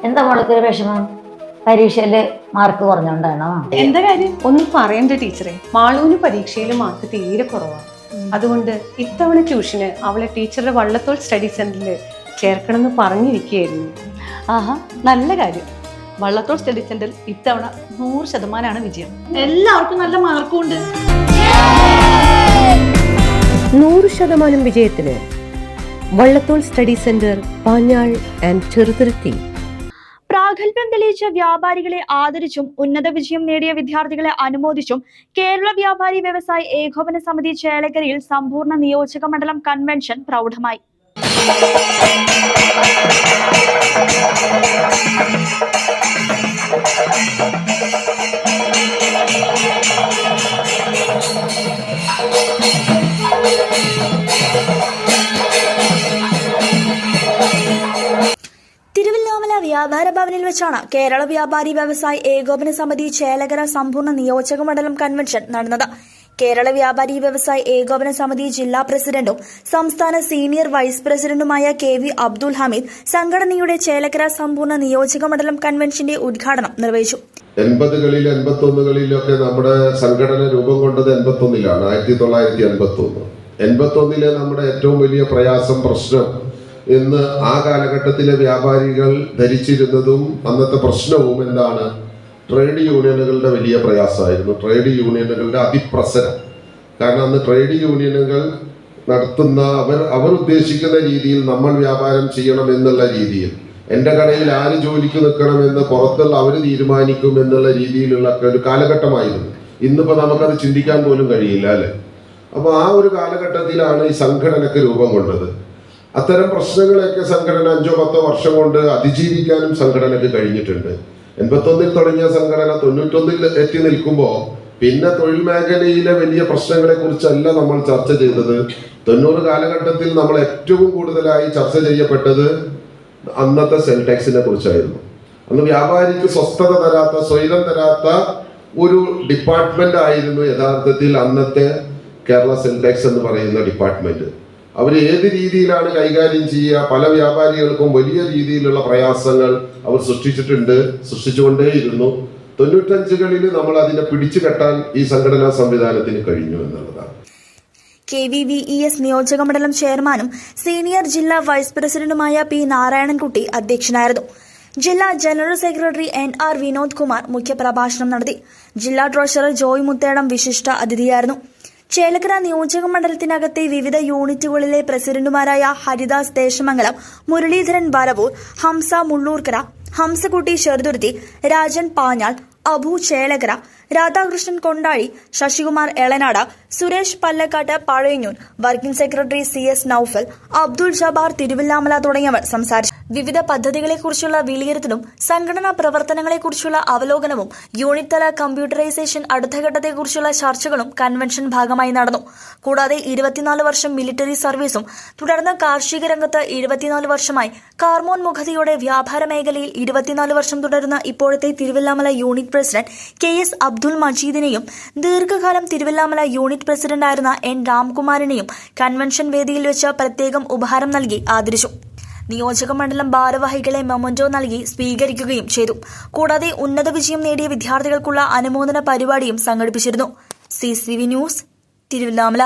എന്താ മോൾക്ക് വിഷമം? പരീക്ഷയില് മാർക്ക് കുറഞ്ഞോണ്ടാണോ? എന്താ കാര്യം? ഒന്നും പറയണ്ട ടീച്ചറെ. മാളൂന് പരീക്ഷയിൽ മാർക്ക് തീരെ കുറവാണ്. അതുകൊണ്ട് ഇത്തവണ ട്യൂഷന് അവളെ ടീച്ചറുടെ വള്ളത്തോൾ സ്റ്റഡി സെന്ററിൽ ചേർക്കണം എന്ന് പറഞ്ഞിരിക്കുകയായിരുന്നു. ആഹാ, നല്ല കാര്യം. വള്ളത്തോൾ സ്റ്റഡി സെന്ററിൽ ഇത്തവണ 100% വിജയം. എല്ലാവർക്കും നല്ല മാർക്കും ഉണ്ട്. 100% വിജയത്തിന് Vallathol study centre, Panjal and Cheruthuruthy. പ്രാഗൽഭ്യം തെളിയിച്ച വ്യാപാരികളെ ആദരിച്ചും ഉന്നത വിജയം നേടിയ വിദ്യാർത്ഥികളെ അനുമോദിച്ചും കേരള വ്യാപാരി വ്യവസായി ഏകോപന സമിതി ചേലക്കരയിൽ സമ്പൂർണ്ണ നിയോജക മണ്ഡലം കൺവെൻഷൻ പ്രൗഢമായി. തിരുവല്ലാമല വ്യാപാര ഭവനിൽ വെച്ചാണ് കേരള വ്യാപാരി വ്യവസായി ഏകോപന സമിതി ചേലക്കര സമ്പൂർണ്ണ നിയോജക മണ്ഡലം കൺവെൻഷൻ നടന്നത്. കേരള വ്യാപാരി വ്യവസായി ഏകോപന സമിതി ജില്ലാ പ്രസിഡന്റും സംസ്ഥാന സീനിയർ വൈസ് പ്രസിഡന്റുമായ KV അബ്ദുൽ ഹമീദ് സംഘടനയുടെ ചേലക്കര സമ്പൂർണ്ണ നിയോജക മണ്ഡലം കൺവെൻഷന്റെ ഉദ്ഘാടനം നിർവഹിച്ചു. 80കളിൽ 81കളിലൊക്കെ നമ്മുടെ സംഘടന രൂപം കൊണ്ടത് 81ലാണ്, 1981. 81ലെ നമ്മുടെ ഏറ്റവും വലിയ പ്രയാസം, പ്രശ്നം എന്ന് ആ കാലഘട്ടത്തിലെ വ്യാപാരികൾ ധരിച്ചിരുന്നതും അന്നത്തെ പ്രശ്നവും എന്താണ്? ട്രേഡ് യൂണിയനുകളുടെ വലിയ പ്രയാസമായിരുന്നു. ട്രേഡ് യൂണിയനുകളുടെ അതിപ്രസരം. കാരണം അന്ന് ട്രേഡ് യൂണിയനുകൾ നടത്തുന്ന അവർ ഉദ്ദേശിക്കുന്ന രീതിയിൽ നമ്മൾ വ്യാപാരം ചെയ്യണം എന്നുള്ള രീതിയിൽ, എൻ്റെ കടയിൽ ആര് ജോലിക്ക് നിൽക്കണമെന്ന് പുറത്തുള്ള അവർ തീരുമാനിക്കും എന്നുള്ള രീതിയിലുള്ള ഒരു കാലഘട്ടമായിരുന്നു. ഇന്നിപ്പോൾ നമുക്കത് ചിന്തിക്കാൻ പോലും കഴിയില്ല, അല്ലേ? അപ്പോൾ ആ ഒരു കാലഘട്ടത്തിലാണ് ഈ സംഘടനക്ക് രൂപം കൊണ്ടത്. അത്തരം പ്രശ്നങ്ങളെയൊക്കെ സംഘടന 5-10 വർഷം കൊണ്ട് അതിജീവിക്കാനും സംഘടനക്ക് കഴിഞ്ഞിട്ടുണ്ട്. 81 തുടങ്ങിയ സംഘടന 91 എത്തി നിൽക്കുമ്പോൾ പിന്നെ തൊഴിൽ മേഖലയിലെ വലിയ പ്രശ്നങ്ങളെ കുറിച്ചല്ല നമ്മൾ ചർച്ച ചെയ്തത്. 90 കാലഘട്ടത്തിൽ നമ്മൾ ഏറ്റവും കൂടുതലായി ചർച്ച ചെയ്യപ്പെട്ടത് അന്നത്തെ സെൽ ടാക്സിനെ കുറിച്ചായിരുന്നു. അന്ന് വ്യാപാരിക്ക് സ്വസ്ഥത തരാത്ത, സ്വൈരം തരാത്ത ഒരു ഡിപ്പാർട്ട്മെന്റ് ആയിരുന്നു യഥാർത്ഥത്തിൽ അന്നത്തെ കേരള സെൽ ടാക്സ് എന്ന് പറയുന്ന ഡിപ്പാർട്ട്മെന്റ്. അവർ ഏത് രീതിയിലാണ് കൈകാര്യം ചെയ്യുക? പല വ്യാപാരികൾക്കും വലിയ രീതിയിലുള്ള പ്രയാസങ്ങൾ അവർ സൃഷ്ടിച്ചുകൊണ്ടേയിരുന്നു. 95കളിൽ നമ്മൾ അതിനെ പിടിച്ചു കെട്ടാൻ ഈ സംഘടനാ സംവിധാനത്തിന് കഴിഞ്ഞു എന്നുള്ളതാണ്. KVVES നിയോജക മണ്ഡലം ചെയർമാനും സീനിയർ ജില്ലാ വൈസ് പ്രസിഡന്റുമായ P. നാരായണൻകുട്ടി അധ്യക്ഷനായിരുന്നു. ജില്ലാ general secretary NR Vinod Kumar മുഖ്യപ്രഭാഷണം നടത്തി. ജില്ലാ ട്രഷറർ ജോയ് മുത്തേടം വിശിഷ്ട അതിഥിയായിരുന്നു. ചേലക്കര നിയോജക മണ്ഡലത്തിനകത്തെ വിവിധ യൂണിറ്റുകളിലെ പ്രസിഡന്റുമാരായ Haridas Desamangalam, Muraleedharan Varavoor, Hamza Mullurkara, Hamsakutty Cheruthuruthy, Rajan Panjal, Abu Chelakkara, Radhakrishnan Kondazhy, Sasikumar Elanad, Suresh Pallakkattu Pazhayannur, working secretary CS Noufal, Abdul Jabbar Thiruvilwamala തുടങ്ങിയവർ സംസാരിച്ചു. വിവിധ പദ്ധതികളെക്കുറിച്ചുള്ള വിലയിരുത്തലും സംഘടനാ പ്രവർത്തനങ്ങളെക്കുറിച്ചുള്ള അവലോകനവും യൂണിറ്റ് തല കമ്പ്യൂട്ടറൈസേഷൻ അടുത്ത ഘട്ടത്തെക്കുറിച്ചുള്ള ചർച്ചകളും കൺവെൻഷൻ ഭാഗമായി നടന്നു. കൂടാതെ 24 വർഷം മിലിറ്ററി സർവീസും തുടർന്ന് കാർഷിക രംഗത്ത് 74 വർഷമായി കാർമോന്മുഖതയോടെ വ്യാപാര മേഖലയിൽ 24 വർഷം തുടരുന്ന ഇപ്പോഴത്തെ Thiruvilwamala unit president KS Abdul മജീദിനെയും ദീർഘകാലം തിരുവല്ലാമല യൂണിറ്റ് പ്രസിഡന്റായിരുന്ന N. രാംകുമാറിനെയും കൺവെൻഷൻ വേദിയിൽ വെച്ച് പ്രത്യേകം ഉപഹാരം നൽകി ആദരിച്ചു. നിയോജക മണ്ഡലം ഭാരവാഹികളെ മൊമന്റോ നൽകി സ്വീകരിക്കുകയും ചെയ്തു. കൂടാതെ ഉന്നത വിജയം നേടിയ വിദ്യാർത്ഥികൾക്കുള്ള അനുമോദന പരിപാടിയും സംഘടിപ്പിച്ചിരുന്നു. CCV news, Thiruvallamala.